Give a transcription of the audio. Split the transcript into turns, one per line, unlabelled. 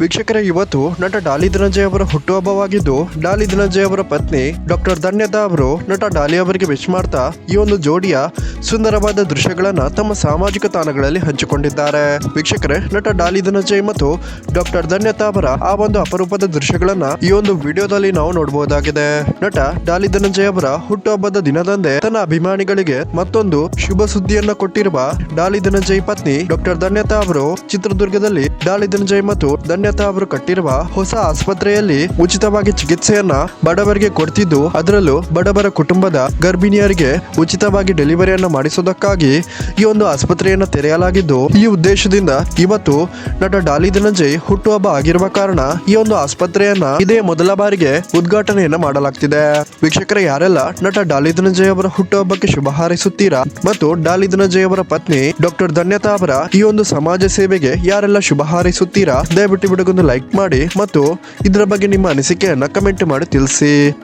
ವೀಕ್ಷಕರೇ, ಇವತ್ತು ನಟ ಡಾಲಿ ಧನಂಜಯ್ ಅವರ ಹುಟ್ಟುಹಬ್ಬವಾಗಿದ್ದು, ಡಾಲಿ ಧನಂಜಯ್ ಅವರ ಪತ್ನಿ ಡಾಕ್ಟರ್ ಧನ್ಯತಾ ಅವರು ನಟ ಡಾಲಿ ಅವರಿಗೆ ವಿಶ್ ಮಾಡ್ತಾ ಈ ಒಂದು ಜೋಡಿಯ ಸುಂದರವಾದ ದೃಶ್ಯಗಳನ್ನ ತಮ್ಮ ಸಾಮಾಜಿಕ ತಾಣಗಳಲ್ಲಿ ಹಂಚಿಕೊಂಡಿದ್ದಾರೆ. ವೀಕ್ಷಕರೇ, ನಟ ಡಾಲಿ ಧನಂಜಯ್ ಮತ್ತು ಡಾಕ್ಟರ್ ಧನ್ಯತಾ ಅವರ ಆ ಒಂದು ಅಪರೂಪದ ದೃಶ್ಯಗಳನ್ನ ಈ ಒಂದು ವಿಡಿಯೋದಲ್ಲಿ ನಾವು ನೋಡಬಹುದಾಗಿದೆ. ನಟ ಡಾಲಿ ಧನಂಜಯ್ ಅವರ ಹುಟ್ಟುಹಬ್ಬದ ದಿನದಂದೇ ತನ್ನ ಅಭಿಮಾನಿಗಳಿಗೆ ಮತ್ತೊಂದು ಶುಭ ಸುದ್ದಿಯನ್ನ ಕೊಟ್ಟಿರುವ ಡಾಲಿ ಧನಂಜಯ್ ಪತ್ನಿ ಡಾಕ್ಟರ್ ಧನ್ಯತಾ ಅವರು ಚಿತ್ರದುರ್ಗದಲ್ಲಿ ಡಾಲಿ ಧನಂಜಯ್ ಮತ್ತು ಧನ್ಯತಾ ಅವರು ಕಟ್ಟಿರುವ ಹೊಸ ಆಸ್ಪತ್ರೆಯಲ್ಲಿ ಉಚಿತವಾಗಿ ಚಿಕಿತ್ಸೆಯನ್ನ ಬಡವರಿಗೆ ಕೊಡ್ತಿದ್ದು, ಅದರಲ್ಲೂ ಬಡವರ ಕುಟುಂಬದ ಗರ್ಭಿಣಿಯರಿಗೆ ಉಚಿತವಾಗಿ ಡೆಲಿವರಿಯನ್ನ ಮಾಡಿಸೋದಕ್ಕಾಗಿ ಈ ಒಂದು ಆಸ್ಪತ್ರೆಯನ್ನ ತೆರೆಯಲಾಗಿದ್ದು, ಈ ಉದ್ದೇಶದಿಂದ ಇವತ್ತು ನಟ ಡಾಲಿ ಧನಂಜಯ್ ಹುಟ್ಟುಹಬ್ಬ ಆಗಿರುವ ಕಾರಣ ಈ ಒಂದು ಆಸ್ಪತ್ರೆಯನ್ನ ಇದೇ ಮೊದಲ ಬಾರಿಗೆ ಉದ್ಘಾಟನೆಯನ್ನ ಮಾಡಲಾಗ್ತಿದೆ. ವೀಕ್ಷಕರೇ, ಯಾರೆಲ್ಲ ನಟ ಡಾಲಿ ಧನಂಜಯ್ ಅವರ ಹುಟ್ಟುಹಬ್ಬಕ್ಕೆ ಶುಭ ಹಾರೈಸುತ್ತೀರಾ ಮತ್ತು ಡಾಲಿ ಧನಂಜಯ್ ಅವರ ಪತ್ನಿ ಡಾಕ್ಟರ್ ಧನ್ಯತಾ ಅವರ ಈ ಒಂದು ಸಮಾಜ ಸೇವೆಗೆ ಯಾರೆಲ್ಲ ಶುಭ ಹಾರೈಸುತ್ತೀರಾ, ದಯವಿಟ್ಟು ವಿಡಿಯೋಗೊಂದು ಲೈಕ್ ಮಾಡಿ ಮತ್ತು ಇದರ ಬಗ್ಗೆ ನಿಮ್ಮ ಅನಿಸಿಕೆಯನ್ನ ಕಮೆಂಟ್ ಮಾಡಿ ತಿಳಿಸಿ.